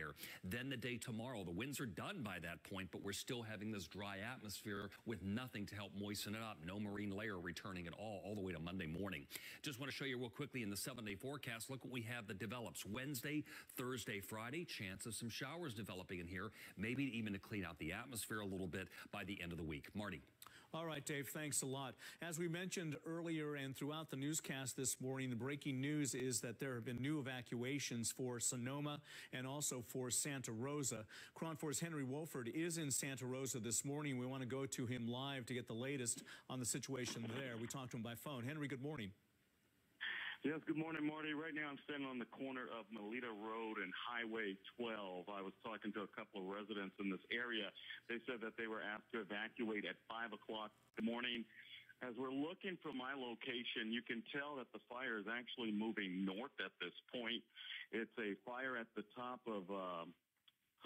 fire. Then the day tomorrow, the winds are done by that point, but we're still having this dry atmosphere with nothing to help moisten it up. No marine layer returning at all the way to Monday morning. Just want to show you real quickly in the 7-day forecast. Look what we have that develops Wednesday, Thursday, Friday. Chance of some showers developing in here, maybe even to clean out the atmosphere a little bit by the end of the week. Marty. All right, Dave, thanks a lot. As we mentioned earlier and throughout the newscast this morning, the breaking news is that there have been new evacuations for Sonoma and also for Santa Rosa. KRON 4's Henry Wolford is in Santa Rosa this morning. We want to go to him live to get the latest on the situation there. We talked to him by phone. Henry, good morning. Yes, good morning, Marty. Right now I'm standing on the corner of Melita Road and Highway 12. I was talking to a couple of residents in this area. They said that they were asked to evacuate at 5 o'clock in the morning. As we're looking from my location, you can tell that the fire is actually moving north at this point. It's a fire at the top of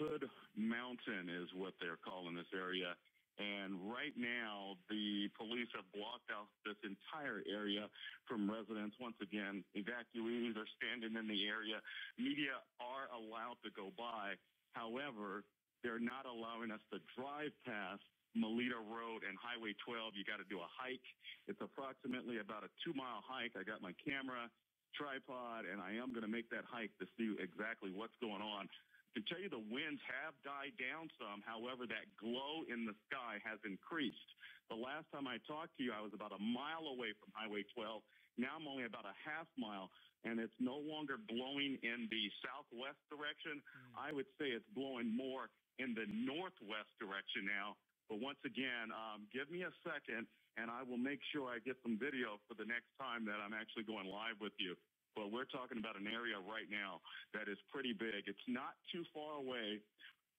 Hood Mountain is what they're calling this area. And right now, the police have blocked out this entire area from residents. Once again, evacuees are standing in the area. Media are allowed to go by. However, they're not allowing us to drive past Melita Road and Highway 12. You got to do a hike. It's approximately about a 2-mile hike. I got my camera, tripod, and I am going to make that hike to see exactly what's going on. To tell you, the winds have died down some. However, that glow in the sky has increased. The last time I talked to you, I was about a mile away from Highway 12. Now I'm only about a half mile, and it's no longer blowing in the southwest direction. I would say it's blowing more in the northwest direction now. But once again, give me a second, and I will make sure I get some video for the next time that I'm actually going live with you. But we're talking about an area right now that is pretty big. It's not too far away,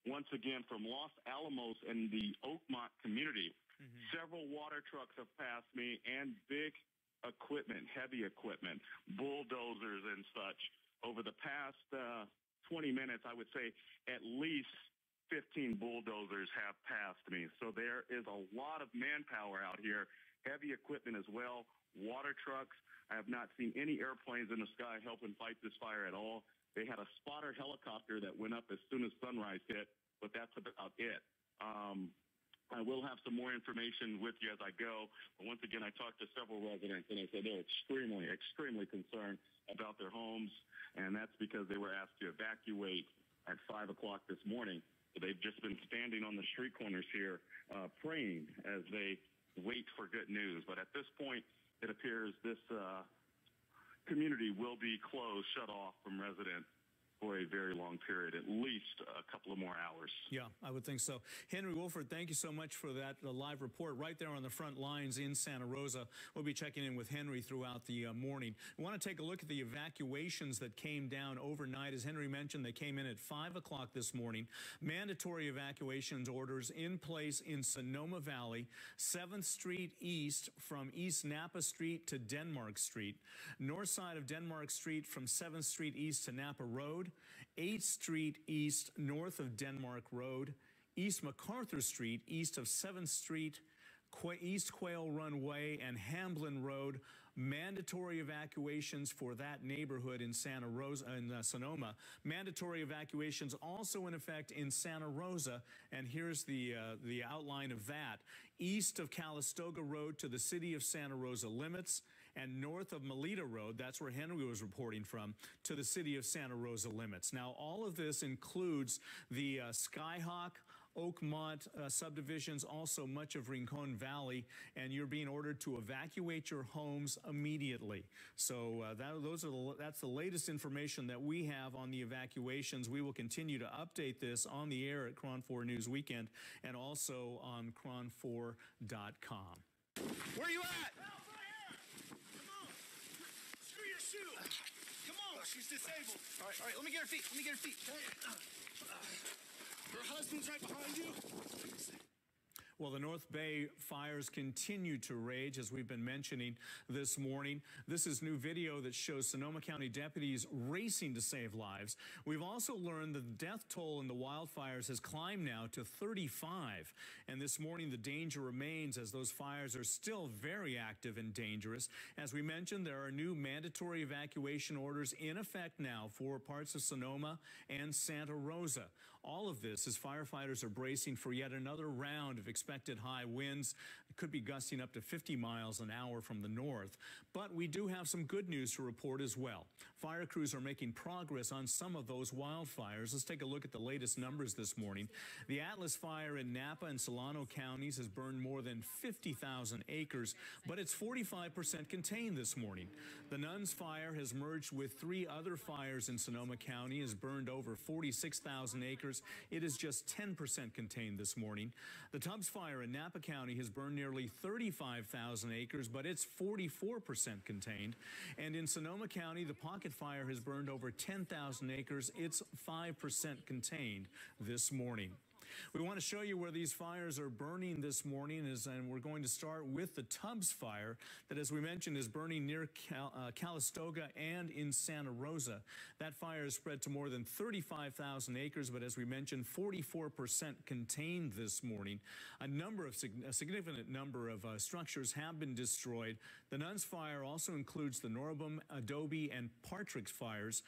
once again, from Los Alamos and the Oakmont community. Several water trucks have passed me and big equipment, heavy equipment, bulldozers and such. Over the past 20 minutes, I would say at least 15 bulldozers have passed me. So there is a lot of manpower out here, heavy equipment as well, water trucks. I have not seen any airplanes in the sky helping fight this fire at all. They had a spotter helicopter that went up as soon as sunrise hit, but that's about it. I will have some more information with you as I go. But once again, I talked to several residents, and they said they're extremely, extremely concerned about their homes, and that's because they were asked to evacuate at 5 o'clock this morning. So they've just been standing on the street corners here praying as they wait for good news. But at this point, it appears this community will be closed, shut off from residents for a very long period, at least a couple of more hours. Yeah, I would think so. Henry Wolford, thank you so much for that live report right there on the front lines in Santa Rosa. We'll be checking in with Henry throughout the morning. We want to take a look at the evacuations that came down overnight. As Henry mentioned, they came in at 5 o'clock this morning. Mandatory evacuations orders in place in Sonoma Valley, 7th Street East from East Napa Street to Denmark Street, north side of Denmark Street from 7th Street East to Napa Road, 8th Street East north of Denmark Road, East MacArthur Street east of 7th Street, East Quail Run Way and Hamblin Road. Mandatory evacuations for that neighborhood in Santa Rosa and Sonoma. Mandatory evacuations also in effect in Santa Rosa, and here's the outline of that. East of Calistoga Road to the city of Santa Rosa limits, and north of Melita Road, that's where Henry was reporting from, to the city of Santa Rosa limits. Now, all of this includes the Skyhawk, Oakmont subdivisions, also much of Rincon Valley, and you're being ordered to evacuate your homes immediately. So that's the latest information that we have on the evacuations. We will continue to update this on the air at KRON 4 News Weekend and also on KRON4.com. Where are you at? Help right here! Come on! Screw your shoe! Come on! She's disabled. All right, let me get her feet. Let me get her feet. Her husband's right behind you. Well, the North Bay fires continue to rage, as we've been mentioning this morning. This is new video that shows Sonoma County deputies racing to save lives. We've also learned that the death toll in the wildfires has climbed now to 35. And this morning, the danger remains as those fires are still very active and dangerous. As we mentioned, there are new mandatory evacuation orders in effect now for parts of Sonoma and Santa Rosa. All of this as firefighters are bracing for yet another round of expected high winds. It could be gusting up to 50 miles an hour from the north. But we do have some good news to report as well. Fire crews are making progress on some of those wildfires. Let's take a look at the latest numbers this morning. The Atlas fire in Napa and Solano counties has burned more than 50,000 acres, but it's 45% contained this morning. The Nuns fire has merged with 3 other fires in Sonoma County, has burned over 46,000 acres. It is just 10% contained this morning. The Tubbs fire in Napa County has burned nearly 35,000 acres, but it's 44% contained. And in Sonoma County, the Pocket fire has burned over 10,000 acres. It's 5% contained this morning. We want to show you where these fires are burning this morning, and we're going to start with the Tubbs fire that, as we mentioned, is burning near Calistoga and in Santa Rosa. That fire has spread to more than 35,000 acres, but as we mentioned, 44% contained this morning. A significant number of structures have been destroyed. The Nuns fire also includes the Norabum, Adobe, and Partridge fires.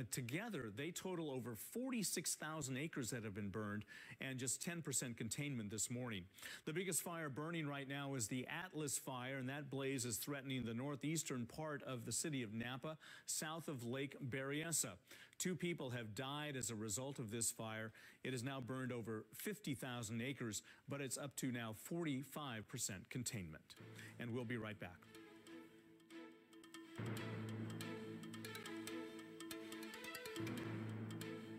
Together, they total over 46,000 acres that have been burned, and just 10% containment this morning. The biggest fire burning right now is the Atlas fire, and that blaze is threatening the northeastern part of the city of Napa, south of Lake Berryessa. 2 people have died as a result of this fire. It has now burned over 50,000 acres, but it's up to now 45% containment. And we'll be right back.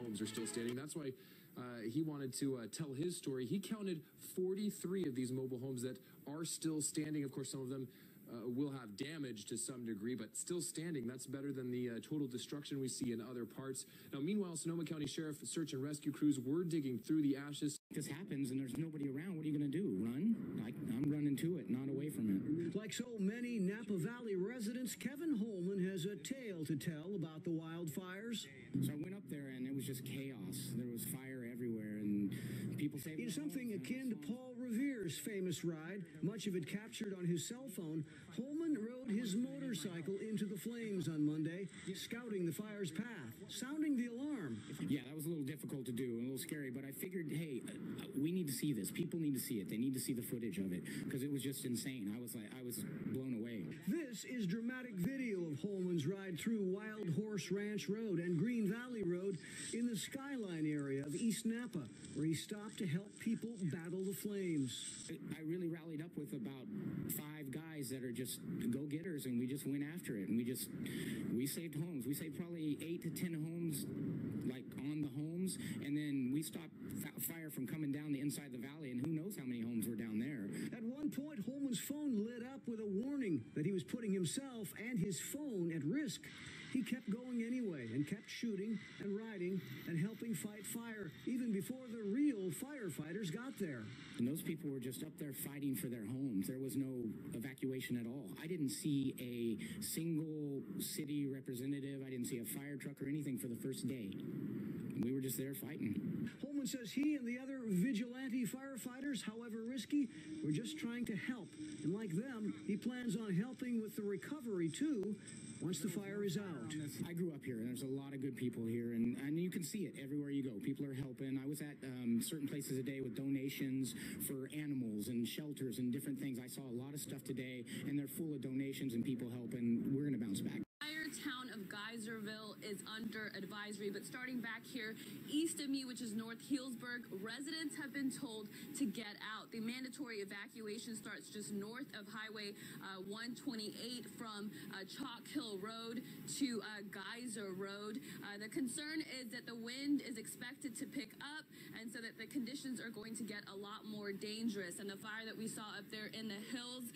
Homes are still standing. That's why he wanted to tell his story. He counted 43 of these mobile homes that are still standing. Of course, some of them will have damage to some degree, but still standing. That's better than the total destruction we see in other parts. Now, meanwhile, Sonoma County Sheriff search and rescue crews were digging through the ashes. This happens and there's nobody around. What are you going to do? Run? I'm running to it, not away from it. Like so many Napa Valley residents, Kevin Holman has a tale to tell about the wildfires. So I went up there and it was just chaos. There was fire everywhere and people saved. In something akin to Paul Revere's famous ride, much of it captured on his cell phone, Holman rode his motorcycle into the flames on Monday, scouting the fire's path, sounding the alarm. Yeah, that was a little difficult to do, a little scary, but I figured, hey, we need to see this. People need to see it. They need to see the footage of it because it was just insane. I was blown away. This is dramatic video of Holman's ride through Wild Horse Ranch Road and Green Valley Road in the Skyline area of East Napa, where he stopped to help people battle the flames. I really rallied up with about 5 guys that are just go-getters, and we just went after it, and we saved homes. We saved probably 8 to 10 homes, like on the homes, and then we stopped fire from coming down the inside the valley, and who knows how many homes were down there. At one point, Holman's phone lit up with a warning that he was putting himself and his phone at risk. He kept going anyway and kept shooting and riding and helping fight fire even before the real firefighters got there. And those people were just up there fighting for their homes. There was no evacuation at all. I didn't see a single city representative. I didn't see a fire truck or anything for the first day. We were just there fighting. Holman says he and the other vigilante firefighters, however risky, were just trying to help. And like them, he plans on helping with the recovery too, once the fire is out. I grew up here, and there's a lot of good people here, and you can see it everywhere you go. People are helping. I was at certain places today with donations for animals and shelters and different things. I saw a lot of stuff today, and they're full of donations and people helping. We're going to bounce back. Town of Geyserville is under advisory, but starting back here east of me, which is North Healdsburg, residents have been told to get out. The mandatory evacuation starts just north of Highway 128 from Chalk Hill Road to Geyser Road. The concern is that the wind is expected to pick up, and so that the conditions are going to get a lot more dangerous, and the fire that we saw up there in the hills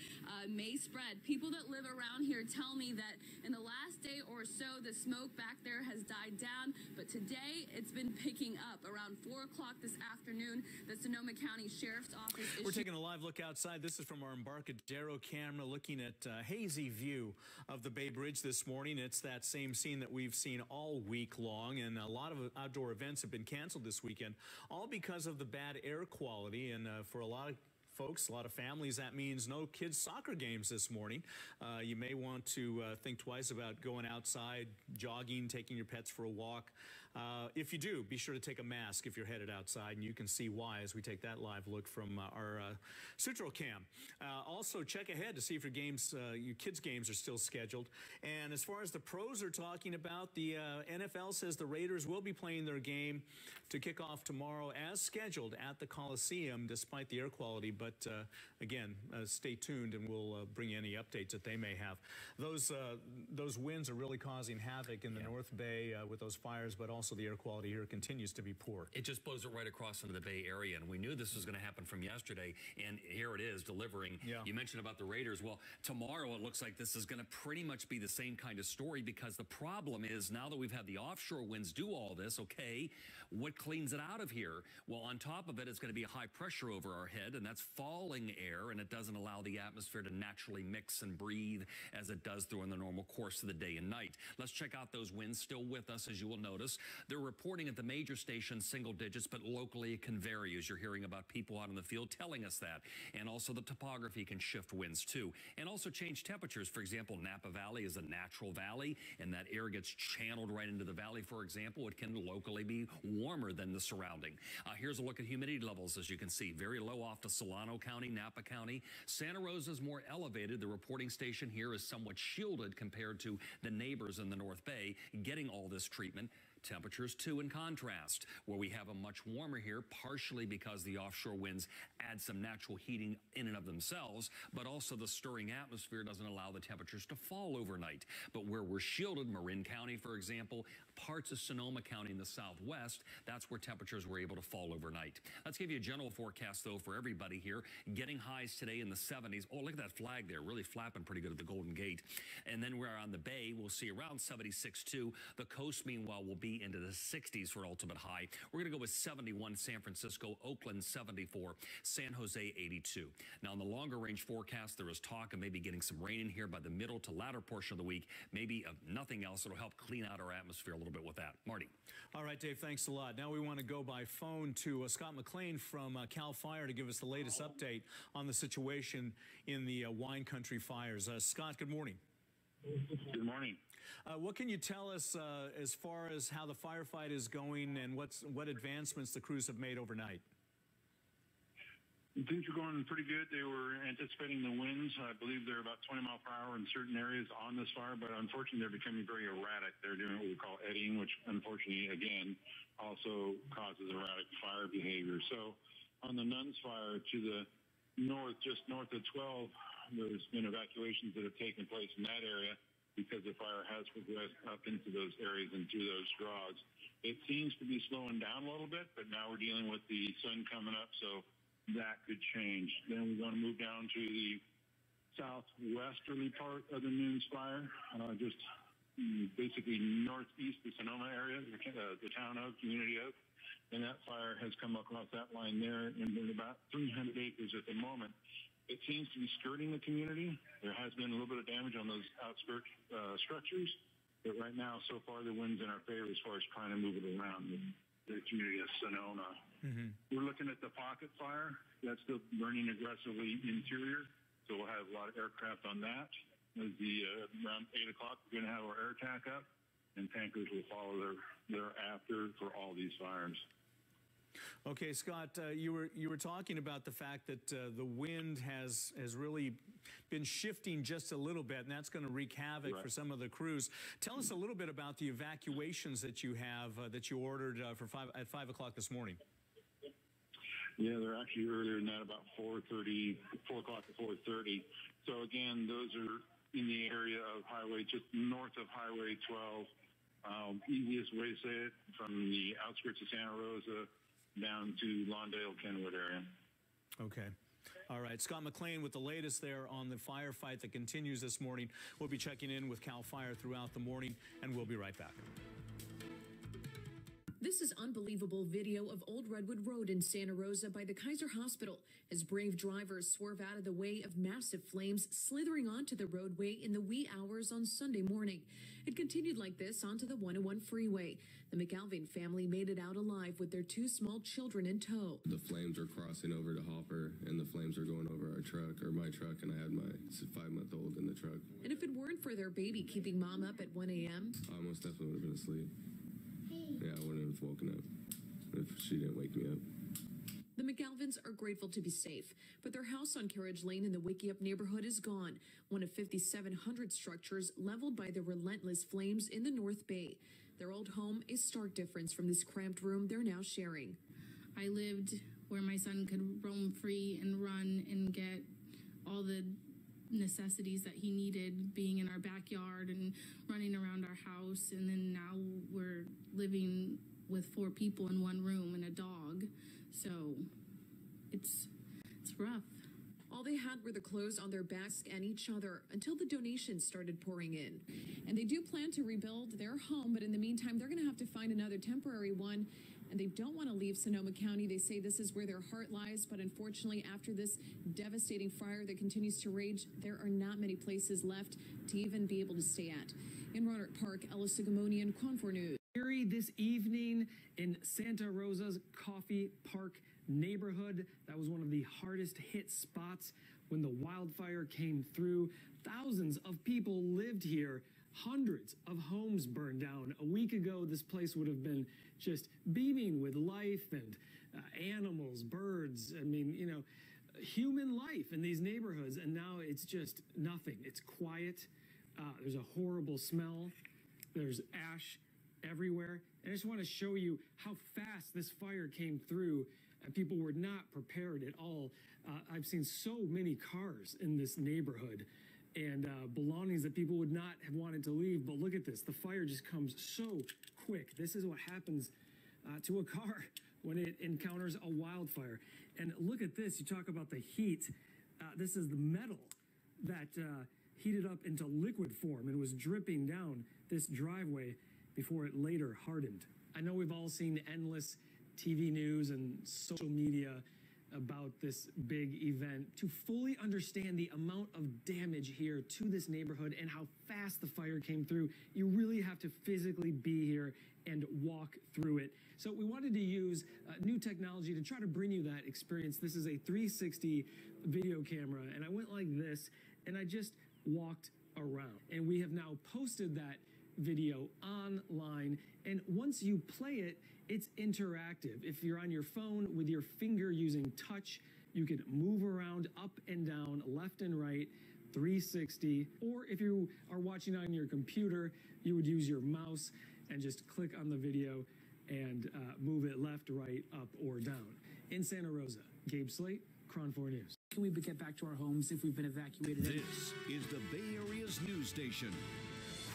may spread. People that live around here tell me that in the last day or so. The smoke back there has died down, but today it's been picking up. Around 4 o'clock this afternoon, the Sonoma County Sheriff's Office We're taking a live look outside. This is from our Embarcadero camera looking at a hazy view of the Bay Bridge this morning. It's that same scene that we've seen all week long, and a lot of outdoor events have been canceled this weekend, all because of the bad air quality. And for a lot of folks, a lot of families, that means no kids' soccer games this morning. You may want to think twice about going outside, jogging, taking your pets for a walk. If you do, be sure to take a mask if you're headed outside, and you can see why as we take that live look from our Sutro cam. Also, check ahead to see if your kids' games are still scheduled. And as far as the pros are talking about, the NFL says the Raiders will be playing their game to kick off tomorrow as scheduled at the Coliseum, despite the air quality. But again, stay tuned, and we'll bring you any updates that they may have. Those winds are really causing havoc in the North Bay with those fires, but also the air quality here continues to be poor. It just blows it right across into the Bay Area, and we knew this was going to happen from yesterday, and here it is delivering. Yeah. You mentioned about the Raiders. Well, tomorrow it looks like this is going to pretty much be the same kind of story, because the problem is now that we've had the offshore winds do all this, okay, what cleans it out of here? Well, on top of it, it's going to be a high pressure over our head, and that's falling air, and it doesn't allow the atmosphere to naturally mix and breathe as it does during the normal course of the day and night. Let's check out those winds still with us, as you will notice. They're reporting at the major stations single digits, but locally it can vary, as you're hearing about people out in the field telling us that. And also the topography can shift winds too, and also change temperatures. For example, Napa Valley is a natural valley, and that air gets channeled right into the valley. For example, it can locally be warmer than the surrounding. Here's a look at humidity levels. As you can see, very low off to Solano County, Napa County. Santa Rosa is more elevated. The reporting station here is somewhat shielded compared to the neighbors in the North Bay getting all this treatment. Temperatures, too, in contrast, where we have a much warmer here, partially because the offshore winds add some natural heating in and of themselves, but also the stirring atmosphere doesn't allow the temperatures to fall overnight. But where we're shielded, Marin County, for example, parts of Sonoma County in the southwest, that's where temperatures were able to fall overnight. Let's give you a general forecast, though, for everybody here. Getting highs today in the 70s. Oh, look at that flag there, really flapping pretty good at the Golden Gate. And then we're on the Bay, we'll see around 76, too. The coast, meanwhile, will be into the 60s for an ultimate high. We're going to go with 71 San Francisco, Oakland 74, San Jose 82. Now, in the longer range forecast, there is talk of maybe getting some rain in here by the middle to latter portion of the week. Maybe nothing else. It'll help clean out our atmosphere a little bit with that. Marty. All right, Dave, thanks a lot. Now we want to go by phone to Scott McLean from CAL FIRE to give us the latest update on the situation in the wine country fires. Scott, good morning. Good morning. What can you tell us as far as how the firefight is going and what advancements the crews have made overnight? Things are going pretty good. They were anticipating the winds. I believe they're about 20 miles per hour in certain areas on this fire, but unfortunately they're becoming very erratic. They're doing what we call eddying, which unfortunately, again, also causes erratic fire behavior. So on the Nuns fire to the north, just north of 12, there's been evacuations that have taken place in that area, because the fire has progressed up into those areas and through those draws. It seems to be slowing down a little bit, but now we're dealing with the sun coming up, so that could change. Then we're going to move down to the southwesterly part of the Nunes fire, just basically northeast of Sonoma area, the town of, community of, and that fire has come across that line there, and there's about 300 acres at the moment. It seems to be skirting the community. There has been a little bit of damage on those outskirt structures, but right now, so far, the wind's in our favor as far as trying to move it around the community of Sonoma. Mm-hmm. We're looking at the pocket fire. That's still burning aggressively interior, so we'll have a lot of aircraft on that. As around 8 o'clock, we're going to have our air attack up, and tankers will follow thereafter for all these fires. Okay, Scott, you were talking about the fact that the wind has really been shifting just a little bit, and that's going to wreak havoc for some of the crews. Tell us a little bit about the evacuations that you have that you ordered at 5 o'clock this morning. Yeah, they're actually earlier than that, about 4 o'clock to 4:30. So again, those are in the area of highway, just north of Highway 12. Easiest way to say it, from the outskirts of Santa Rosa down to Lawndale, Kenwood area. Okay. All right, Scott McLean with the latest there on the firefight that continues this morning. We'll be checking in with CAL FIRE throughout the morning, and we'll be right back. This is unbelievable video of Old Redwood Road in Santa Rosa by the Kaiser Hospital as brave drivers swerve out of the way of massive flames slithering onto the roadway in the wee hours on Sunday morning. It continued like this onto the 101 freeway. The McAlvin family made it out alive with their 2 small children in tow. The flames are crossing over to Hopper, and the flames are going over our truck, or my truck, and I had my 5-month-old in the truck. And if it weren't for their baby keeping mom up at 1 a.m., I most definitely would have been asleep. Yeah, I wouldn't have woken up if she didn't wake me up. the McAlvins are grateful to be safe, but their house on Carriage Lane in the Wiki Up neighborhood is gone, one of 5,700 structures leveled by the relentless flames in the North Bay. Their old home is stark difference from this cramped room they're now sharing. I lived where my son could roam free and run and get all the necessities that he needed, being in our backyard and running around our house. And then now we're living with 4 people in one room and a dog. So it's rough. All they had were the clothes on their backs and each other until the donations started pouring in. And they do plan to rebuild their home, but in the meantime, they're going to have to find another temporary one. And they don't want to leave Sonoma County. They say this is where their heart lies, but unfortunately, after this devastating fire that continues to rage, there are not many places left to even be able to stay at. In Roanoke Park, Ella Sigimonian, KRON 4 News. This evening in Santa Rosa's Coffee Park neighborhood. That was one of the hardest hit spots when the wildfire came through. Thousands of people lived here. Hundreds of homes burned down. A week ago, this place would have been just beaming with life and animals, birds. I mean, you know, human life in these neighborhoods. And now it's just nothing. It's quiet. There's a horrible smell. There's ash everywhere. And I just want to show you how fast this fire came through. And people were not prepared at all. I've seen so many cars in this neighborhood and belongings that people would not have wanted to leave. But look at this. The fire just comes so quick. This is what happens to a car when it encounters a wildfire. And look at this. You talk about the heat. This is the metal that heated up into liquid form and was dripping down this driveway before it later hardened. I know we've all seen endless TV news and social media about this big event. To fully understand the amount of damage here to this neighborhood and how fast the fire came through, you really have to physically be here and walk through it. So we wanted to use new technology to try to bring you that experience. This is a 360 video camera, and I went like this, and I just walked around. And we have now posted that video online, and once you play it, it's interactive. If you're on your phone with your finger using touch, you can move around up and down, left and right, 360. Or if you are watching on your computer, you would use your mouse and just click on the video and move it left, right, up, or down. In Santa Rosa, Gabe Slate, KRON 4 News. Can we get back to our homes if we've been evacuated? This is the Bay Area's news station.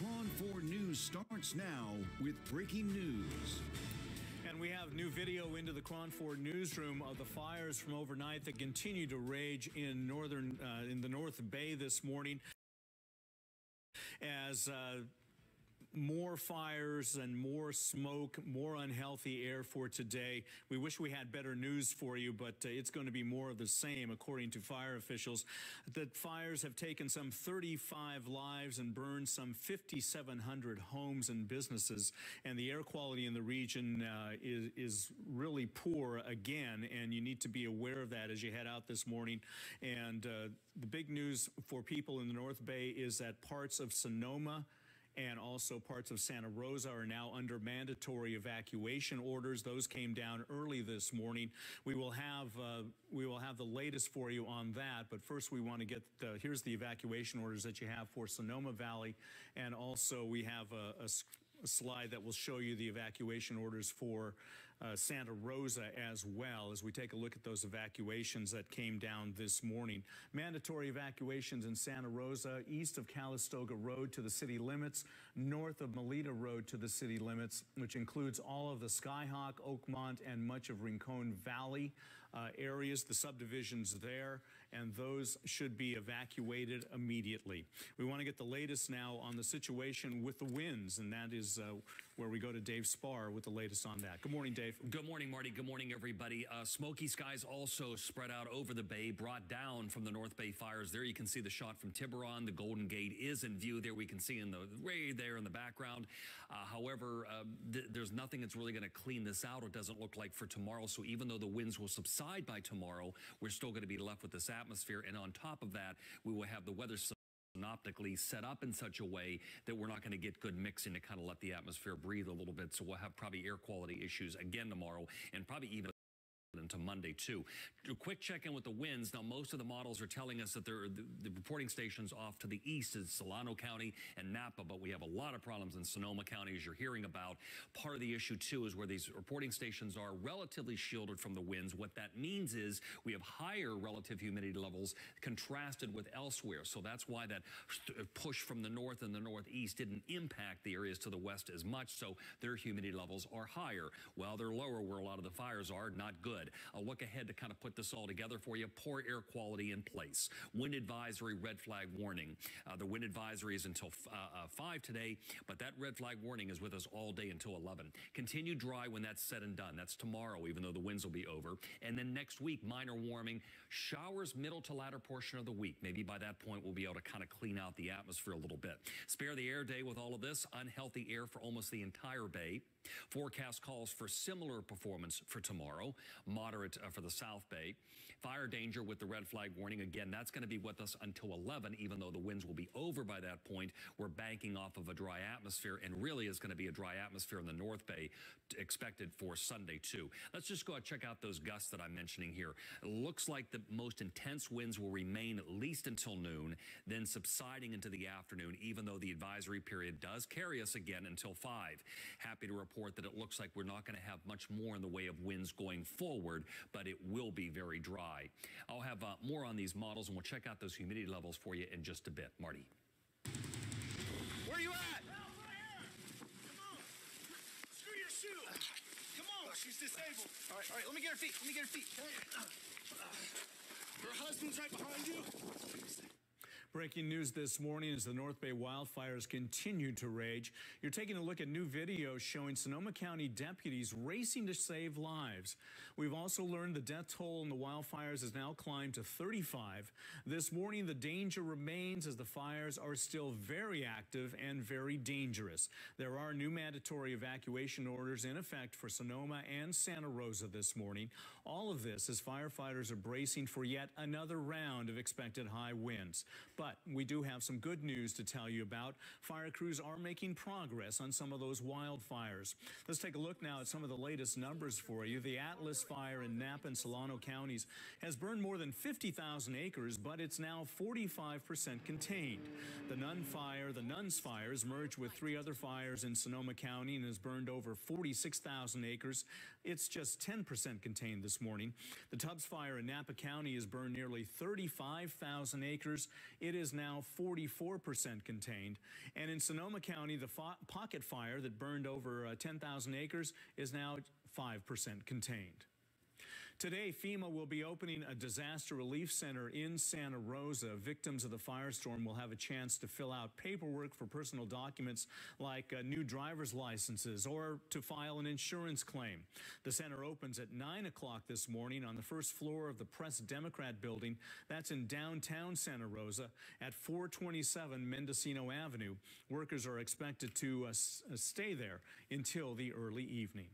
KRON 4 News starts now with breaking news. And we have new video into the KRON 4 newsroom of the fires from overnight that continue to rage in the North Bay this morning as more fires and more smoke, more unhealthy air for today. We wish we had better news for you, but it's going to be more of the same, according to fire officials. The fires have taken some 35 lives and burned some 5,700 homes and businesses, and the air quality in the region is really poor again, and you need to be aware of that as you head out this morning. And the big news for people in the North Bay is that parts of Sonoma and also parts of Santa Rosa are now under mandatory evacuation orders. Those came down early this morning. We will have the latest for you on that. But first, we want to get here's the evacuation orders that you have for Sonoma Valley, and also we have a slide that will show you the evacuation orders for Santa Rosa as well, as we take a look at those evacuations that came down this morning. Mandatory evacuations in Santa Rosa, east of Calistoga Road to the city limits, north of Melita Road to the city limits, which includes all of the Skyhawk, Oakmont, and much of Rincon Valley areas, the subdivisions there, and those should be evacuated immediately. We want to get the latest now on the situation with the winds, and that is where we go to Dave Spar with the latest on that. Good morning, Dave. Good morning, Marty. Good morning, everybody. Smoky skies also spread out over the bay, brought down from the North Bay fires. There you can see the shot from Tiburon. The Golden Gate is in view. There we can see in the way there in the background. However, there's nothing that's really going to clean this out, it doesn't look like, for tomorrow. So even though the winds will subside by tomorrow, we're still going to be left with this atmosphere. And on top of that, we will have the weather synoptically set up in such a way that we're not going to get good mixing to kind of let the atmosphere breathe a little bit. So we'll have probably air quality issues again tomorrow, and probably even into Monday too. A quick check-in with the winds. Now, most of the models are telling us that the reporting stations off to the east is Solano County and Napa, but we have a lot of problems in Sonoma County, as you're hearing about. Part of the issue too is where these reporting stations are relatively shielded from the winds. What that means is we have higher relative humidity levels contrasted with elsewhere. So that's why that push from the north and the northeast didn't impact the areas to the west as much. So their humidity levels are higher. While they're lower where a lot of the fires are, not good. I'll look ahead to kind of put this all together for you. Poor air quality in place. Wind advisory, red flag warning. The wind advisory is until 5 today, but that red flag warning is with us all day until 11. Continue dry when that's said and done. That's tomorrow, even though the winds will be over. And then next week, minor warming. Showers middle to latter portion of the week. Maybe by that point, we'll be able to kind of clean out the atmosphere a little bit. Spare the air day with all of this. Unhealthy air for almost the entire bay. Forecast calls for similar performance for tomorrow, moderate for the South Bay. Fire danger with the red flag warning. Again, that's going to be with us until 11, even though the winds will be over by that point. We're banking off of a dry atmosphere, and really is going to be a dry atmosphere in the North Bay expected for Sunday too. Let's just go and check out those gusts that I'm mentioning here. It looks like the most intense winds will remain at least until noon, then subsiding into the afternoon, even though the advisory period does carry us again until 5. Happy to report that it looks like we're not going to have much more in the way of winds going forward, but it will be very dry. I'll have more on these models, and we'll check out those humidity levels for you in just a bit. Marty. Where are you at? Help, right here. Come on. Screw your shoe. Come on. She's disabled. All right, let me get her feet. Let me get her feet. Her husband's right behind you. Breaking news this morning as the North Bay wildfires continue to rage. You're taking a look at new video showing Sonoma County deputies racing to save lives. We've also learned the death toll in the wildfires has now climbed to 35. This morning, the danger remains as the fires are still very active and very dangerous. There are new mandatory evacuation orders in effect for Sonoma and Santa Rosa this morning. All of this as firefighters are bracing for yet another round of expected high winds. But we do have some good news to tell you about. Fire crews are making progress on some of those wildfires. Let's take a look now at some of the latest numbers for you. The Atlas fire in Napa and Solano counties has burned more than 50,000 acres, but it's now 45% contained. The Nuns fires merged with 3 other fires in Sonoma County and has burned over 46,000 acres. It's just 10% contained this morning. The Tubbs fire in Napa County has burned nearly 35,000 acres. It is now 44% contained. And in Sonoma County, the Pocket fire that burned over 10,000 acres is now 5% contained. Today, FEMA will be opening a disaster relief center in Santa Rosa. Victims of the firestorm will have a chance to fill out paperwork for personal documents like new driver's licenses or to file an insurance claim. The center opens at 9 o'clock this morning on the first floor of the Press Democrat building. That's in downtown Santa Rosa at 427 Mendocino Avenue. Workers are expected to stay there until the early evening.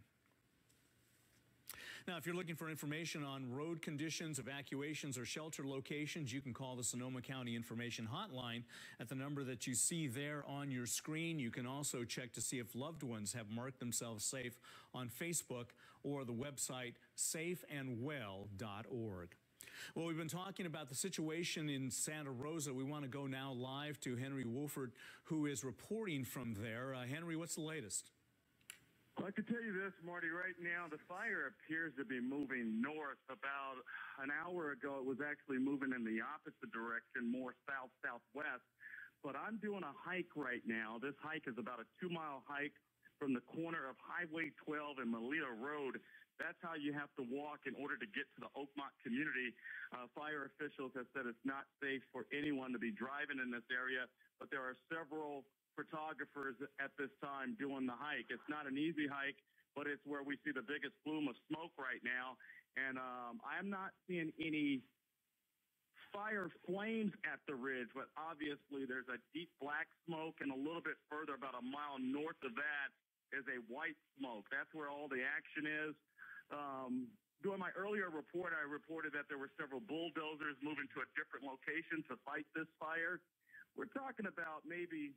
Now, if you're looking for information on road conditions, evacuations, or shelter locations, you can call the Sonoma County Information Hotline at the number that you see there on your screen. You can also check to see if loved ones have marked themselves safe on Facebook or the website safeandwell.org. Well, we've been talking about the situation in Santa Rosa. We want to go now live to Henry Wolford, who is reporting from there. Henry, what's the latest? Well, I can tell you this, Marty, right now the fire appears to be moving north. About an hour ago, it was actually moving in the opposite direction, more south-southwest. But I'm doing a hike right now. This hike is about a 2-mile hike from the corner of Highway 12 and Melita Road. That's how you have to walk in order to get to the Oakmont community. Fire officials have said it's not safe for anyone to be driving in this area, but there are several photographers at this time doing the hike. It's not an easy hike, but it's where we see the biggest plume of smoke right now. And I'm not seeing any fire flames at the ridge, but obviously there's a deep black smoke, and a little bit further, about a mile north of that, is a white smoke. That's where all the action is. During my earlier report, I reported that there were several bulldozers moving to a different location to fight this fire. We're talking about maybe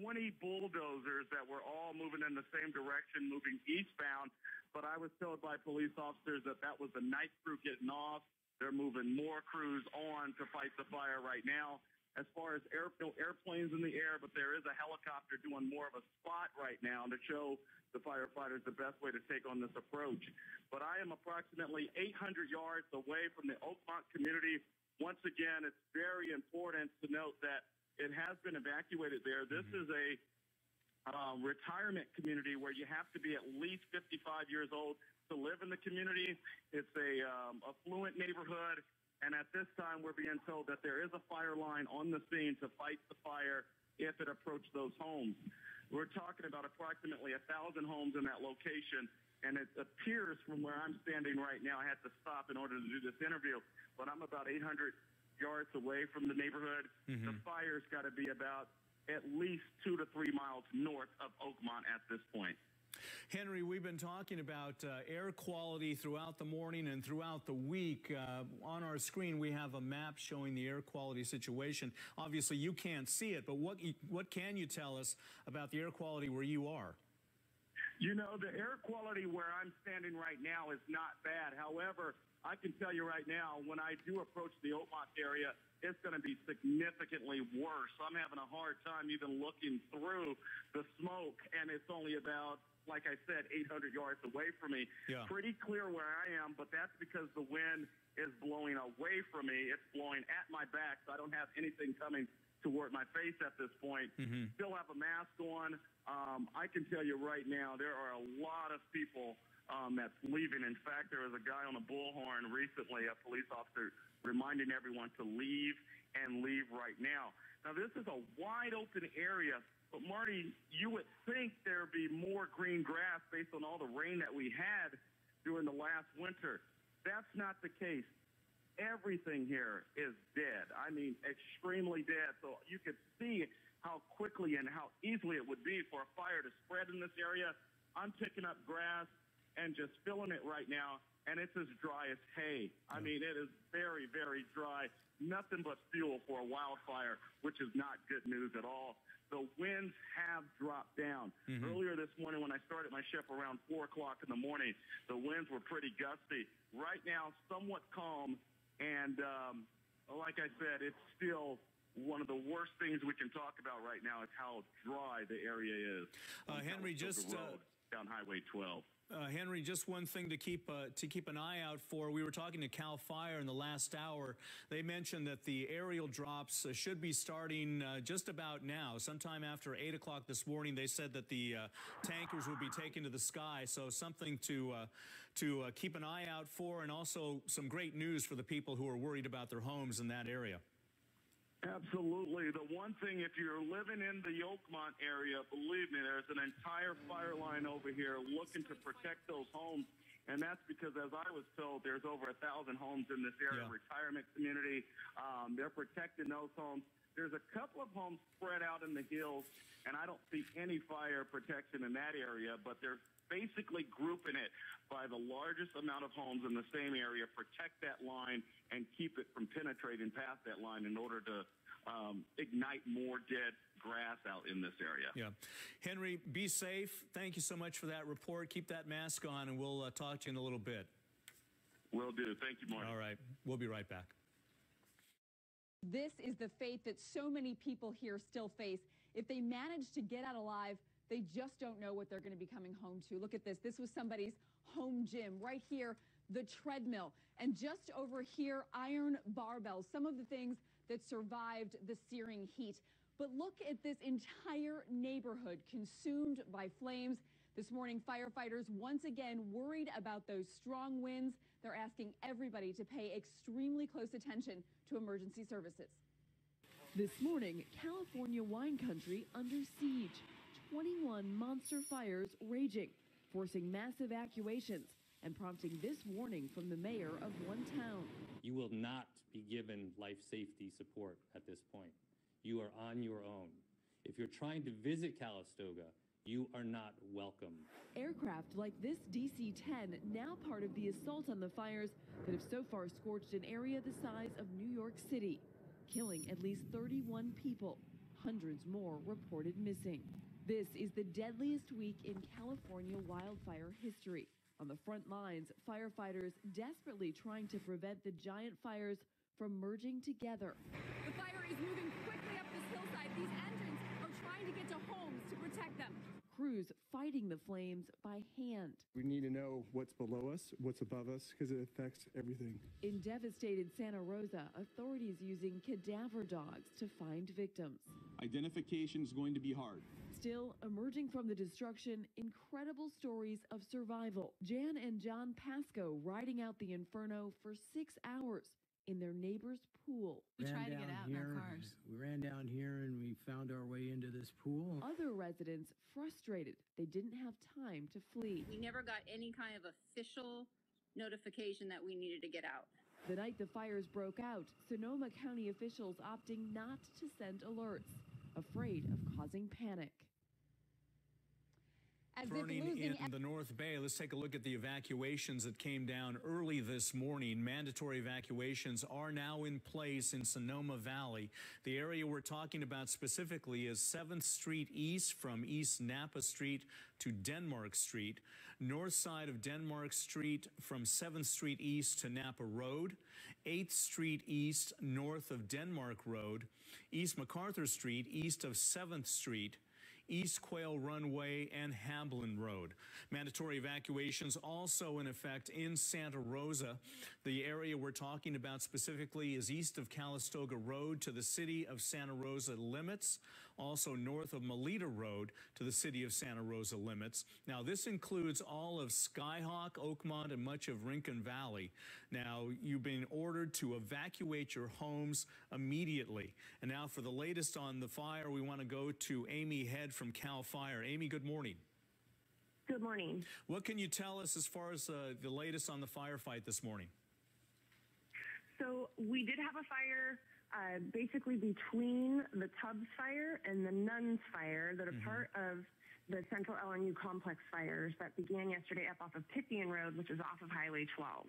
20 bulldozers that were all moving in the same direction, moving eastbound. But I was told by police officers that that was the night crew getting off. They're moving more crews on to fight the fire right now. As far as no airplanes in the air, but there is a helicopter doing more of a spot right now to show the firefighters the best way to take on this approach. But I am approximately 800 yards away from the Oakmont community. Once again, it's very important to note that it has been evacuated there. This is a retirement community where you have to be at least 55 years old to live in the community. It's a affluent neighborhood, and at this time we're being told that there is a fire line on the scene to fight the fire if it approached those homes. We're talking about approximately 1,000 homes in that location, and it appears from where I'm standing right now, I had to stop in order to do this interview, but I'm about 800 yards away from the neighborhood. The fire's got to be about at least 2 to 3 miles north of Oakmont at this point. Henry, we've been talking about air quality throughout the morning and throughout the week. On our screen, we have a map showing the air quality situation. Obviously, you can't see it, but what can you tell us about the air quality where you are? You know, the air quality where I'm standing right now is not bad. However, I can tell you right now, when I do approach the Oakmont area, it's going to be significantly worse. I'm having a hard time even looking through the smoke, and it's only about, like I said, 800 yards away from me. Yeah. Pretty clear where I am, but that's because the wind is blowing away from me. It's blowing at my back, so I don't have anything coming toward my face at this point. Still have a mask on. I can tell you right now, there are a lot of people that's leaving. In fact, there was a guy on a bullhorn recently, a police officer, reminding everyone to leave and leave right now. Now, this is a wide open area, but Marty, you would think there'd be more green grass based on all the rain that we had during the last winter. That's not the case. Everything here is dead. I mean, extremely dead. So you could see how quickly and how easily it would be for a fire to spread in this area. I'm picking up grass and just filling it right now, and it's as dry as hay. I mean, it is very, very dry. Nothing but fuel for a wildfire, which is not good news at all. The winds have dropped down. Earlier this morning when I started my shift around 4 o'clock in the morning, the winds were pretty gusty. Right now, somewhat calm, and like I said, it's still one of the worst things we can talk about right now is how dry the area is. Henry, just down Highway 12. Henry, just one thing to keep an eye out for. We were talking to CAL FIRE in the last hour. They mentioned that the aerial drops should be starting just about now, sometime after 8 o'clock this morning. They said that the tankers would be taken to the sky, so something to keep an eye out for, and also some great news for the people who are worried about their homes in that area. Absolutely. The one thing, if you're living in the Oakmont area, believe me, there's an entire fire line over here looking to protect those homes. And that's because, as I was told, there's over 1,000 homes in this area, retirement community. They're protecting those homes. There's a couple of homes spread out in the hills, and I don't see any fire protection in that area, but they're basically grouping it by the largest amount of homes in the same area, protect that line, and keep it from penetrating past that line in order to ignite more dead grass out in this area. Yeah. Henry, be safe. Thank you so much for that report. Keep that mask on, and we'll talk to you in a little bit. Will do. Thank you, Marty. All right. We'll be right back. This is the fate that so many people here still face. If they manage to get out alive, They just don't know what they're going to be coming home to. Look at this. This was somebody's home gym. Right here, the treadmill. And just over here, iron barbells. Some of the things that survived the searing heat. But look at this entire neighborhood consumed by flames. This morning, firefighters once again worried about those strong winds. They're asking everybody to pay extremely close attention to emergency services. This morning, California wine country under siege. 21 monster fires raging, forcing mass evacuations and prompting this warning from the mayor of one town. You will not be given life safety support at this point. You are on your own. If you're trying to visit Calistoga, you are not welcome. Aircraft like this DC-10, now part of the assault on the fires that have so far scorched an area the size of New York City, killing at least 31 people, hundreds more reported missing. This is the deadliest week in California wildfire history. On the front lines, firefighters desperately trying to prevent the giant fires from merging together. The fire is moving quickly up this hillside. These engines are trying to get to homes to protect them. Crews fighting the flames by hand. We need to know what's below us, what's above us, because it affects everything. In devastated Santa Rosa, authorities using cadaver dogs to find victims. Identification is going to be hard. Still, emerging from the destruction, incredible stories of survival. Jan and John Pasco riding out the inferno for 6 hours in their neighbor's pool. We tried to get out in our cars. We ran down here and we found our way into this pool. Other residents frustrated they didn't have time to flee. We never got any kind of official notification that we needed to get out. The night the fires broke out, Sonoma County officials opting not to send alerts, afraid of causing panic. Burning in the North Bay. Let's take a look at the evacuations that came down early this morning. Mandatory evacuations are now in place in Sonoma Valley. The area we're talking about specifically is 7th Street East from East Napa Street to Denmark Street, north side of Denmark Street from 7th Street East to Napa Road, 8th Street East north of Denmark Road, East MacArthur Street east of 7th Street, East Quail Runway and Hamblin Road. Mandatory evacuations also in effect in Santa Rosa. The area we're talking about specifically is east of Calistoga Road to the city of Santa Rosa limits, also north of Melita Road to the city of Santa Rosa limits. Now, this includes all of Skyhawk, Oakmont, and much of Rincon Valley. Now, you've been ordered to evacuate your homes immediately. And now for the latest on the fire, we want to go to Amy Head from CAL FIRE. Amy, good morning. Good morning. What can you tell us as far as the latest on the firefight this morning? So we did have a fire basically between the Tubbs fire and the Nuns fire that are part of the Central LNU complex fires that began yesterday up off of Pippian Road, which is off of Highway 12.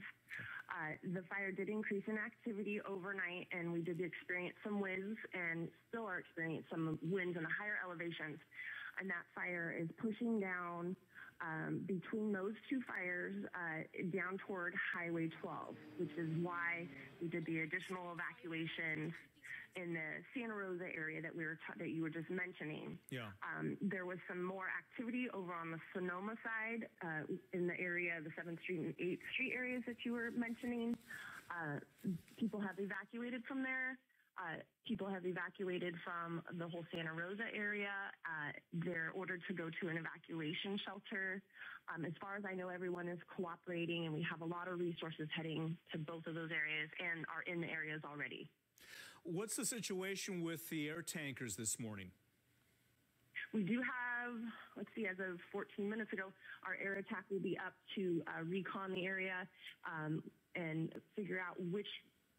The fire did increase in activity overnight, and we did experience some winds and still are experiencing some winds in the higher elevations. And that fire is pushing down between those two fires down toward Highway 12, which is why we did the additional evacuation in the Santa Rosa area that you were just mentioning. Yeah. There was some more activity over on the Sonoma side in the area, the 7th Street and 8th Street areas that you were mentioning. People have evacuated from there. People have evacuated from the whole Santa Rosa area. They're ordered to go to an evacuation shelter. As far as I know, everyone is cooperating, and we have a lot of resources heading to both of those areas and are in the areas already. What's the situation with the air tankers this morning? We do have, let's see, as of 14 minutes ago, our air attack will be up to recon the area and figure out which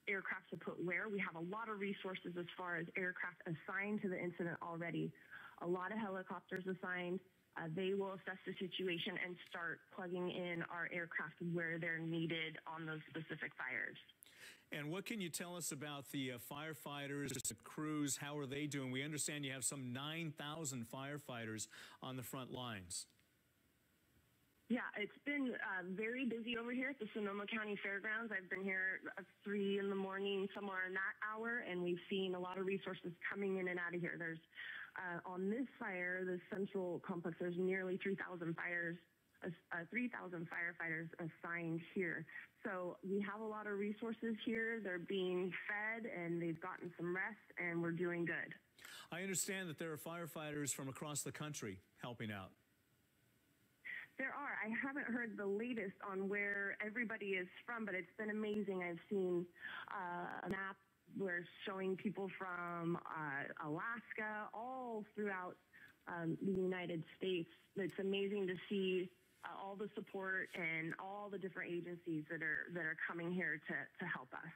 aircraft to put where. We have a lot of resources as far as aircraft assigned to the incident already. A lot of helicopters assigned. They will assess the situation and start plugging in our aircraft where they're needed on those specific fires. And what can you tell us about the firefighters, the crews? How are they doing? We understand you have some 9,000 firefighters on the front lines. Yeah, it's been very busy over here at the Sonoma County Fairgrounds. I've been here at 3 in the morning, somewhere in that hour, and we've seen a lot of resources coming in and out of here. There's, on this fire, the central complex, there's nearly 3,000 firefighters assigned here. So we have a lot of resources here. They're being fed, and they've gotten some rest, and we're doing good. I understand that there are firefighters from across the country helping out. There are. I haven't heard the latest on where everybody is from, but it's been amazing. I've seen a map where showing people from Alaska, all throughout the United States. It's amazing to see all the support and all the different agencies that are coming here to help us.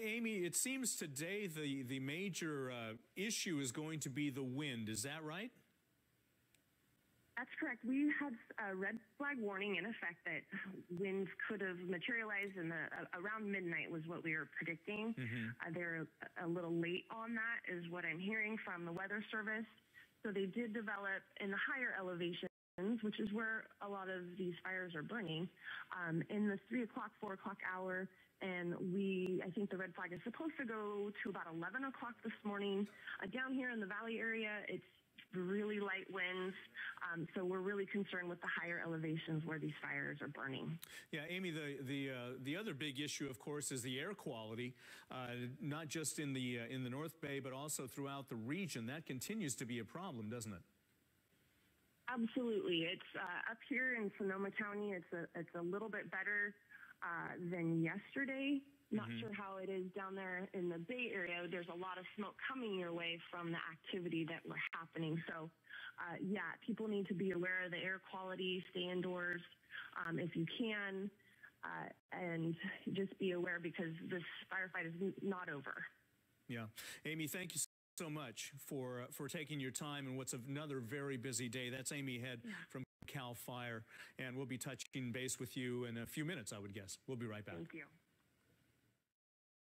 Amy, it seems today the major issue is going to be the wind. Is that right? That's correct. We had a red flag warning in effect that winds could have materialized around midnight was what we were predicting. They're a little late on that is what I'm hearing from the Weather Service. So they did develop in the higher elevations, which is where a lot of these fires are burning, in the 3 o'clock, 4 o'clock hour. And I think the red flag is supposed to go to about 11 o'clock this morning. Down here in the valley area, it's really light winds, so we're really concerned with the higher elevations where these fires are burning. Yeah, Amy, the other big issue, of course, is the air quality, not just in the North Bay, but also throughout the region. That continues to be a problem, doesn't it? Absolutely. It's up here in Sonoma County. It's a little bit better than yesterday. Not sure how it is down there in the Bay Area. There's a lot of smoke coming your way from the activity that we're happening. So, yeah, people need to be aware of the air quality, stay indoors if you can, and just be aware because this firefight is not over. Yeah. Amy, thank you so much for taking your time and what's another very busy day. That's Amy Head from Cal Fire, and we'll be touching base with you in a few minutes, I would guess. We'll be right back. Thank you.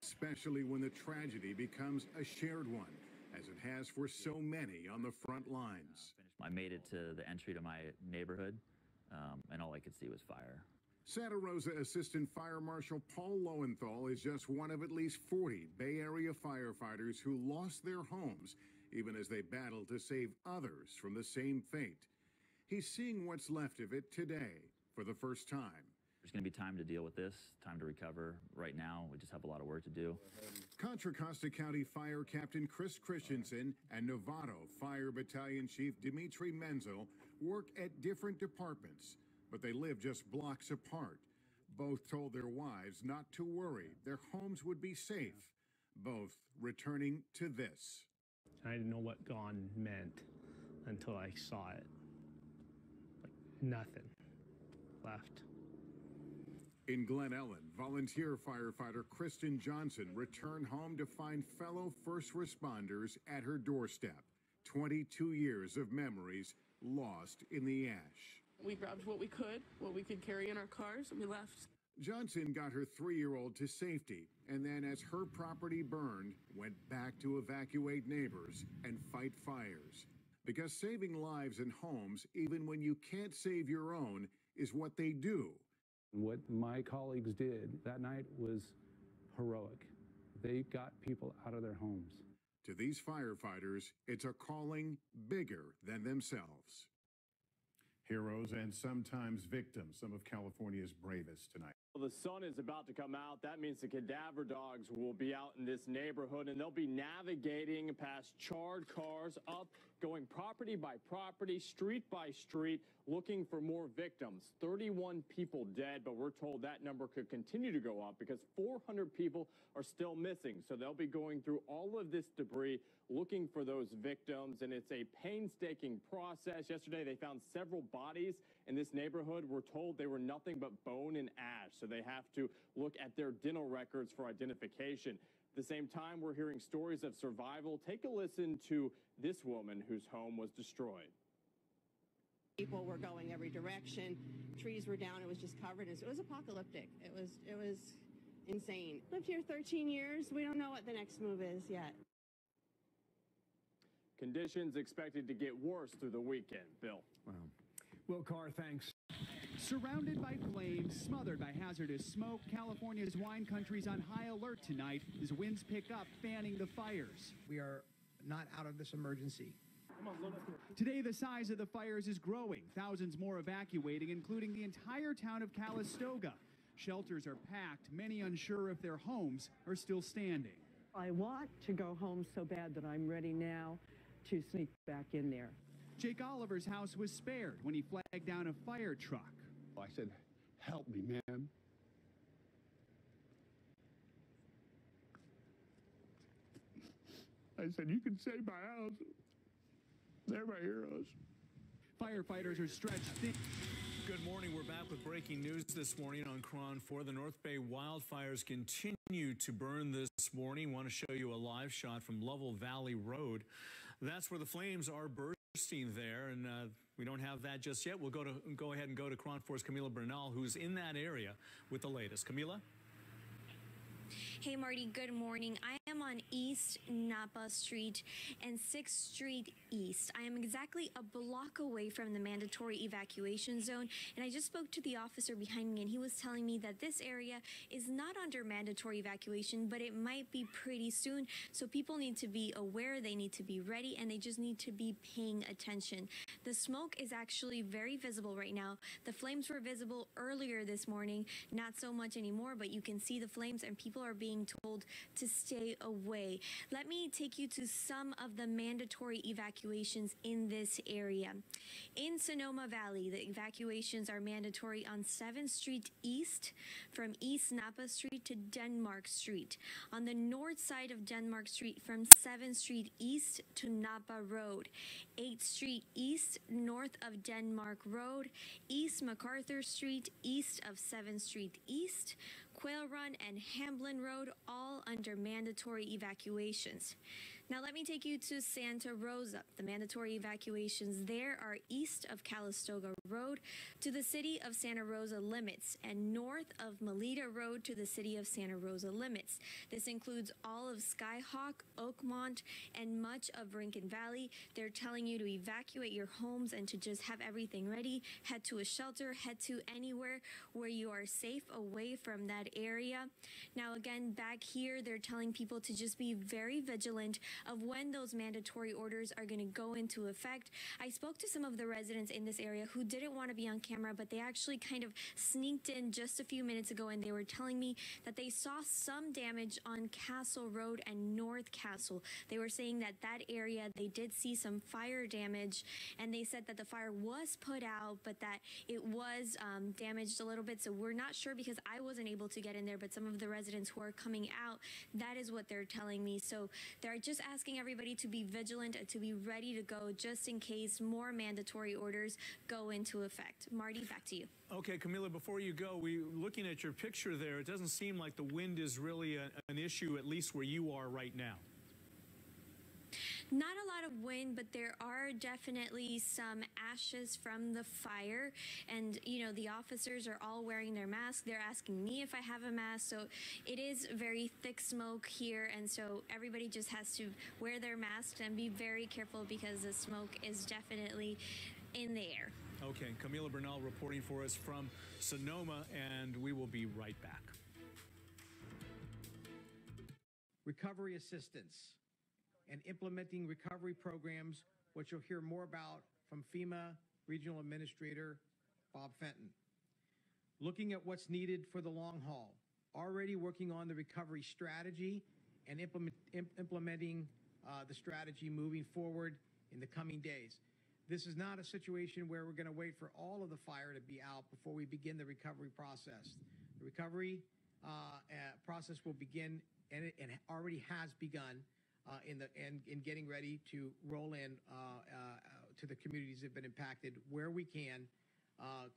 Especially when the tragedy becomes a shared one, as it has for so many on the front lines. I made it to the entry to my neighborhood, and all I could see was fire. Santa Rosa Assistant Fire Marshal Paul Lowenthal is just one of at least 40 Bay Area firefighters who lost their homes, even as they battled to save others from the same fate. He's seeing what's left of it today for the first time. There's going to be time to deal with this, time to recover. Right now, we just have a lot of work to do. Contra Costa County Fire Captain Chris Christensen and Novato Fire Battalion Chief Dimitri Menzel work at different departments, but they live just blocks apart. Both told their wives not to worry. Their homes would be safe. Both returning to this. I didn't know what gone meant until I saw it. Like nothing left. In Glen Ellen, volunteer firefighter Kristen Johnson returned home to find fellow first responders at her doorstep. 22 years of memories lost in the ash. We grabbed what we could carry in our cars, and we left. Johnson got her 3-year-old to safety, and then as her property burned, went back to evacuate neighbors and fight fires. Because saving lives and homes, even when you can't save your own, is what they do. What my colleagues did that night was heroic. They got people out of their homes. To these firefighters, it's a calling bigger than themselves. Heroes and sometimes victims, some of California's bravest tonight. Well, the sun is about to come out. That means the cadaver dogs will be out in this neighborhood, and they'll be navigating past charred cars, up, going property by property, street by street, looking for more victims. 31 people dead, but we're told that number could continue to go up because 400 people are still missing. So they'll be going through all of this debris, looking for those victims, and it's a painstaking process. Yesterday, they found several bodies in this neighborhood. We're told they were nothing but bone and ash, so they have to look at their dental records for identification. At the same time, we're hearing stories of survival. Take a listen to this woman whose home was destroyed. People were going every direction. Trees were down. It was just covered. It was apocalyptic. It was insane. Lived here 13 years. We don't know what the next move is yet. Conditions expected to get worse through the weekend. Bill. Wow. Will Carr, thanks. Surrounded by flames, smothered by hazardous smoke, California's wine country's on high alert tonight as winds pick up, fanning the fires. We are not out of this emergency. Today, the size of the fires is growing. Thousands more evacuating, including the entire town of Calistoga. Shelters are packed, many unsure if their homes are still standing. I want to go home so bad that I'm ready now to sneak back in there. Jake Oliver's house was spared when he flagged down a fire truck. I said, help me, man. I said, you can save my house. They're my heroes. Firefighters are stretched thin. Good morning. We're back with breaking news this morning on KRON 4. The North Bay wildfires continue to burn this morning. Want to show you a live shot from Lovell Valley Road. That's where the flames are bursting there, and we don't have that just yet. We'll go ahead and go to KRON 4's Camila Bernal, who's in that area with the latest. Camila? Hey, Marty, good morning. I am on East Napa Street and 6th Street East. I am exactly a block away from the mandatory evacuation zone, and I just spoke to the officer behind me, and he was telling me that this area is not under mandatory evacuation, but it might be pretty soon, so people need to be aware, they need to be ready, and they just need to be paying attention. The smoke is actually very visible right now. The flames were visible earlier this morning, not so much anymore, but you can see the flames, and people are being told to stay away. Let me take you to some of the mandatory evacuations in this area. In Sonoma Valley, the evacuations are mandatory on 7th Street East from East Napa Street to Denmark Street. On the north side of Denmark Street from 7th Street East to Napa Road. 8th Street East north of Denmark Road. East MacArthur Street east of 7th Street East. Quail Run and Hamblin Road, all under mandatory evacuations. Now let me take you to Santa Rosa. The mandatory evacuations there are east of Calistoga Road to the city of Santa Rosa limits and north of Melita Road to the city of Santa Rosa limits. This includes all of Skyhawk, Oakmont, and much of Rincon Valley. They're telling you to evacuate your homes and to just have everything ready. Head to a shelter, head to anywhere where you are safe away from that area. Now again, back here, they're telling people to just be very vigilant of when those mandatory orders are going to go into effect. I spoke to some of the residents in this area who didn't want to be on camera, but they actually kind of sneaked in just a few minutes ago, and they were telling me that they saw some damage on Castle Road and North Castle. They were saying that that area, they did see some fire damage, and they said that the fire was put out, but that it was damaged a little bit. So we're not sure because I wasn't able to get in there, but some of the residents who are coming out, that is what they're telling me. So they're just asking everybody to be vigilant and to be ready to go just in case more mandatory orders go into effect. Marty, back to you. Okay, Camila, before you go, looking at your picture there, it doesn't seem like the wind is really an issue, at least where you are right now. Not a lot of wind, but there are definitely some ashes from the fire. And, you know, the officers are all wearing their masks. They're asking me if I have a mask. So it is very thick smoke here. And so everybody just has to wear their masks and be very careful because the smoke is definitely in the air. Okay, Camila Bernal reporting for us from Sonoma, and we will be right back. Recovery assistance and implementing recovery programs, which you'll hear more about from FEMA Regional Administrator Bob Fenton. Looking at what's needed for the long haul, already working on the recovery strategy and implementing the strategy moving forward in the coming days. This is not a situation where we're going to wait for all of the fire to be out before we begin the recovery process. The recovery process will begin, and it already has begun, in getting ready to roll in to the communities that have been impacted where we can.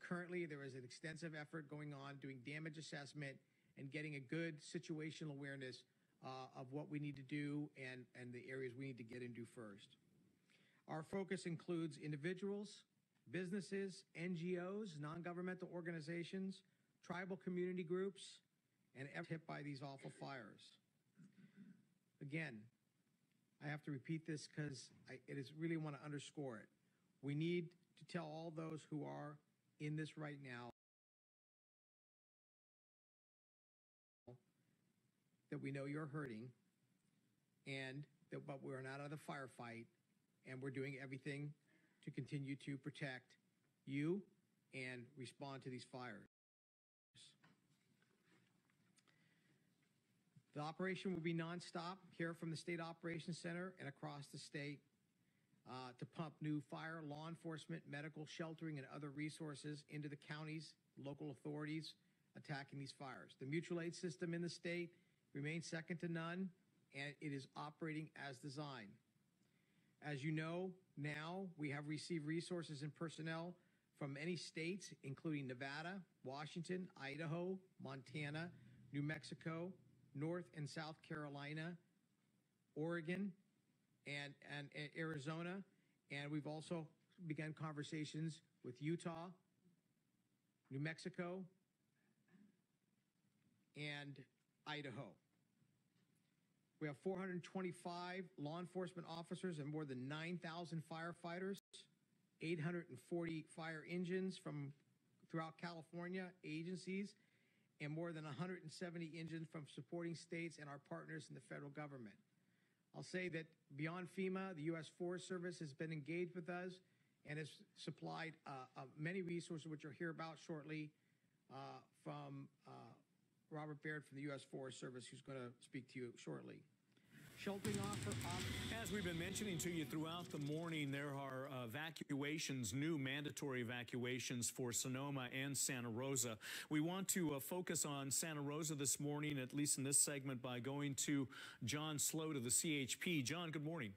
Currently, there is an extensive effort going on doing damage assessment and getting a good situational awareness of what we need to do and the areas we need to get into first. Our focus includes individuals, businesses, NGOs, non-governmental organizations, tribal community groups, and hit by these awful fires. Again, I have to repeat this because it is really want to underscore it. We need to tell all those who are in this right now that we know you're hurting, and that, but we're not out of the firefight, and we're doing everything to continue to protect you and respond to these fires. The operation will be nonstop here from the State Operations Center and across the state to pump new fire, law enforcement, medical, sheltering, and other resources into the counties, local authorities attacking these fires. The mutual aid system in the state remains second to none, and it is operating as designed. As you know, now we have received resources and personnel from many states, including Nevada, Washington, Idaho, Montana, New Mexico, North and South Carolina, Oregon, and Arizona. And we've also begun conversations with Utah, New Mexico, and Idaho. We have 425 law enforcement officers and more than 9,000 firefighters, 840 fire engines from throughout California, agencies, and more than 170 engines from supporting states and our partners in the federal government. I'll say that beyond FEMA, the U.S. Forest Service has been engaged with us and has supplied many resources, which you'll hear about shortly from Robert Baird from the U.S. Forest Service, who's going to speak to you shortly. Sheltering offer. As we've been mentioning to you throughout the morning, there are evacuations, new mandatory evacuations for Sonoma and Santa Rosa. We want to focus on Santa Rosa this morning, at least in this segment, by going to John Sloat of the CHP. John, good morning.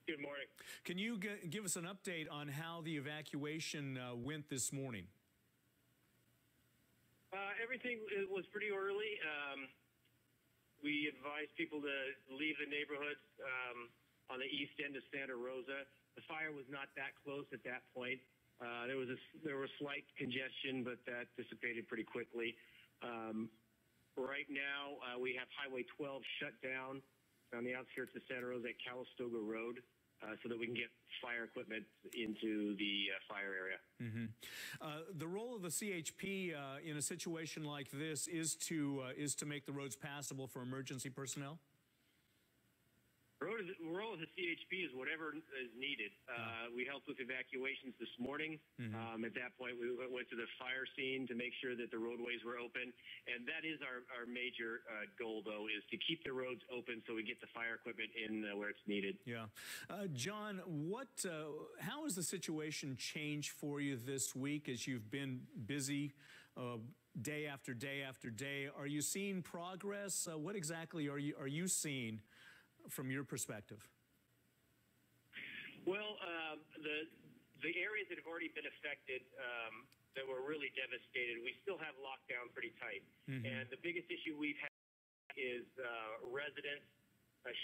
Good morning. Can you give us an update on how the evacuation went this morning? Everything was pretty early. We advised people to leave the neighborhoods on the east end of Santa Rosa. The fire was not that close at that point. There was slight congestion, but that dissipated pretty quickly. Right now, we have Highway 12 shut down on the outskirts of Santa Rosa at Calistoga Road, so that we can get fire equipment into the fire area. Mm-hmm. The role of the CHP in a situation like this is to make the roads passable for emergency personnel? The role of the CHP is whatever is needed. We helped with evacuations this morning. Mm-hmm. At that point, we went to the fire scene to make sure that the roadways were open. And that is our major goal, though, is to keep the roads open so we get the fire equipment in where it's needed. Yeah. John, how has the situation changed for you this week as you've been busy day after day after day? Are you seeing progress? What exactly are you seeing from your perspective? Well, the areas that have already been affected, that were really devastated, we still have locked down pretty tight. Mm-hmm. And the biggest issue we've had is residents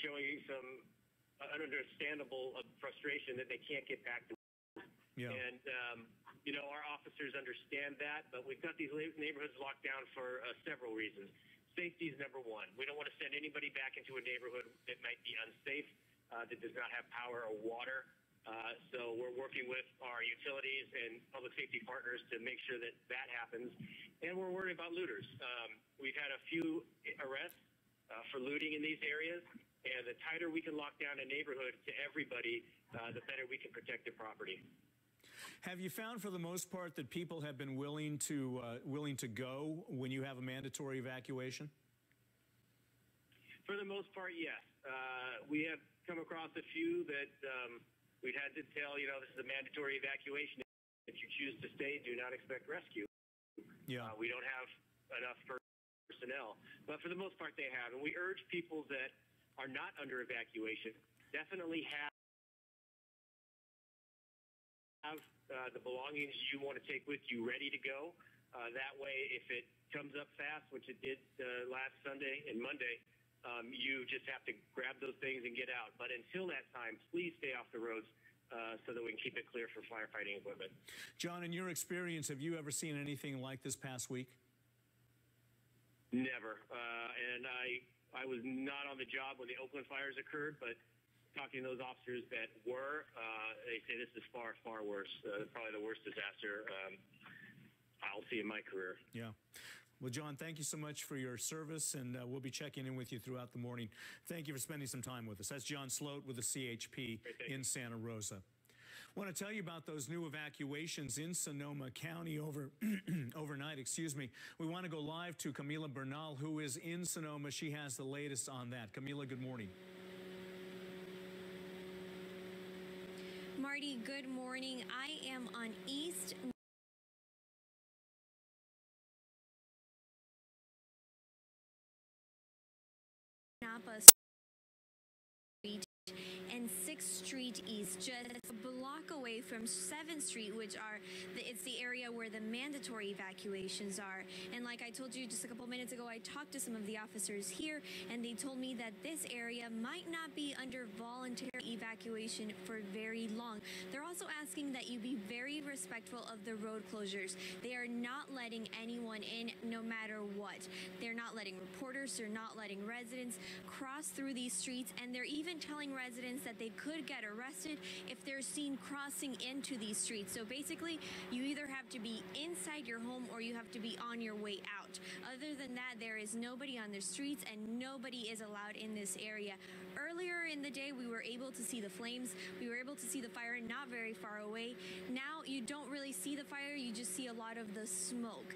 showing some understandable frustration that they can't get back to work. Yeah. And, our officers understand that, but we've got these neighborhoods locked down for several reasons. Safety is number one. We don't want to send anybody back into a neighborhood that might be unsafe, that does not have power or water. So we're working with our utilities and public safety partners to make sure that that happens. And we're worried about looters. We've had a few arrests for looting in these areas. And the tighter we can lock down a neighborhood to everybody, the better we can protect the property. Have you found, for the most part, that people have been willing to go when you have a mandatory evacuation? For the most part, yes. We have come across a few that we've had to tell, this is a mandatory evacuation. If you choose to stay, do not expect rescue. Yeah. We don't have enough personnel. But for the most part, they have. And we urge people that are not under evacuation definitely have the belongings you want to take with you ready to go. That way, if it comes up fast, which it did last Sunday and Monday, you just have to grab those things and get out. But until that time, please stay off the roads so that we can keep it clear for firefighting equipment. John, in your experience, have you ever seen anything like this past week? Never. And I was not on the job when the Oakland fires occurred, but talking to those officers that were, they say this is far, far worse. Probably the worst disaster I'll see in my career. Yeah. Well, John, thank you so much for your service, and we'll be checking in with you throughout the morning. Thank you for spending some time with us. That's John Sloat with the CHP in Santa Rosa. I want to tell you about those new evacuations in Sonoma County overnight. We want to go live to Camila Bernal, who is in Sonoma. She has the latest on that. Camila, good morning. Marty, good morning. I am on East Napa Street and 6th Street East, just a block away from 7th Street, which it's the area where the mandatory evacuations are. And like I told you just a couple minutes ago, I talked to some of the officers here, and they told me that this area might not be under voluntary evacuation for very long. They're also asking that you be very respectful of the road closures. They are not letting anyone in no matter what. They're not letting reporters, they're not letting residents cross through these streets, and they're even telling residents that they could get arrested if they're seen crossing into these streets. So basically, you either have to be inside your home or you have to be on your way out. Other than that, there is nobody on the streets and nobody is allowed in this area. Earlier in the day, we were able to see the flames. We were able to see the fire not very far away. Now you don't really see the fire, you just see a lot of the smoke.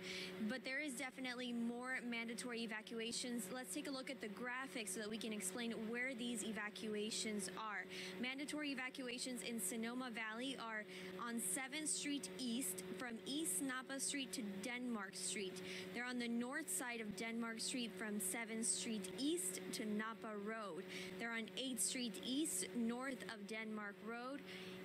But there is definitely more mandatory evacuations. Let's take a look at the graphics so that we can explain where these evacuations are. Mandatory evacuations in Sonoma Valley are on 7th Street East, from East Napa Street to Denmark Street. They're on the north side of Denmark Street from 7th Street East to Napa Road. They're on 8th Street East, north of Denmark Road.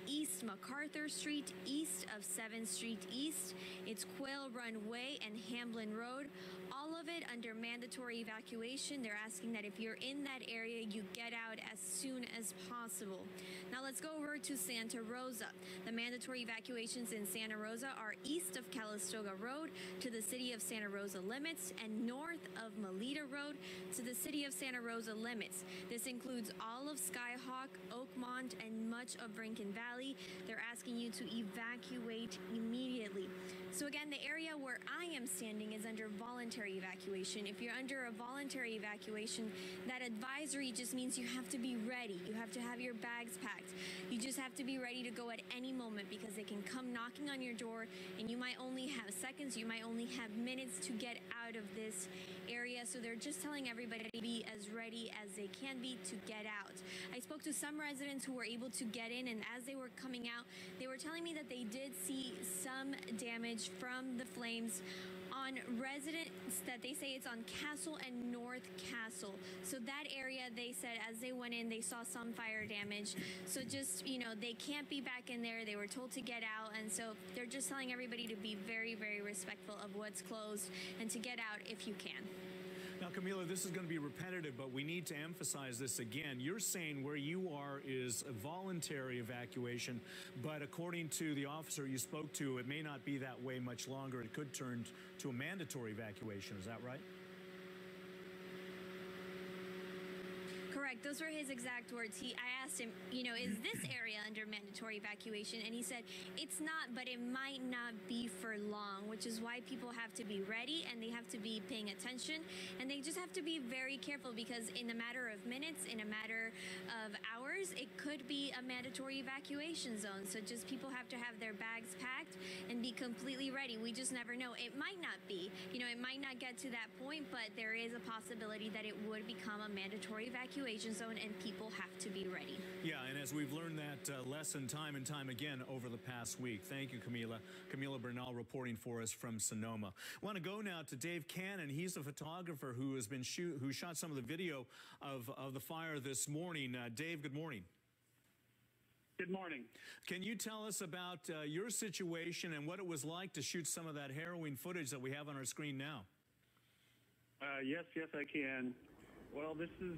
East MacArthur Street, east of 7th Street East. It's Quail Run Way and Hamblin Road. All of it under mandatory evacuation. They're asking that if you're in that area, you get out as soon as possible. Now let's go over to Santa Rosa. The mandatory evacuations in Santa Rosa are east of Calistoga Road to the city of Santa Rosa limits and north of Melita Road to the city of Santa Rosa limits. This includes all of Skyhawk, Oakmont, and much of Rincon Valley. They're asking you to evacuate immediately. So again, the area where I am standing is under voluntary evacuation. If you're under a voluntary evacuation, that advisory just means you have to be ready. You have to have your bags packed. You just have to be ready to go at any moment because they can come knocking on your door and you might only have seconds, you might only have minutes to get out of this area. So they're just telling everybody to be as ready as they can be to get out. I spoke to some residents who were able to get in, and as they were coming out, they were telling me that they did see some damage from the flames on residents that they say it's on Castle and North Castle. So that area, they said as they went in, they saw some fire damage. So just, they can't be back in there. They were told to get out. And so they're just telling everybody to be very, very respectful of what's closed and to get out if you can. Now, Camila, this is going to be repetitive, but we need to emphasize this again. You're saying where you are is a voluntary evacuation, but according to the officer you spoke to, it may not be that way much longer. It could turn to a mandatory evacuation. Is that right? Correct. Those were his exact words. I asked him, is this area under mandatory evacuation? And he said, it's not, but it might not be for long, which is why people have to be ready and they have to be paying attention. And they just have to be very careful because in a matter of minutes, in a matter of hours, it could be a mandatory evacuation zone. So just people have to have their bags packed and be completely ready. We just never know. It might not be, it might not get to that point, but there is a possibility that it would become a mandatory evacuation zone and people have to be ready. Yeah, and as we've learned that lesson time and time again over the past week. Thank you, Camila. Camila Bernal reporting for us from Sonoma. I want to go now to Dave Cannon. He's a photographer who has been who shot some of the video of the fire this morning. Dave, good morning. Good morning. Can you tell us about your situation and what it was like to shoot some of that harrowing footage that we have on our screen now? Yes, I can. Well, this is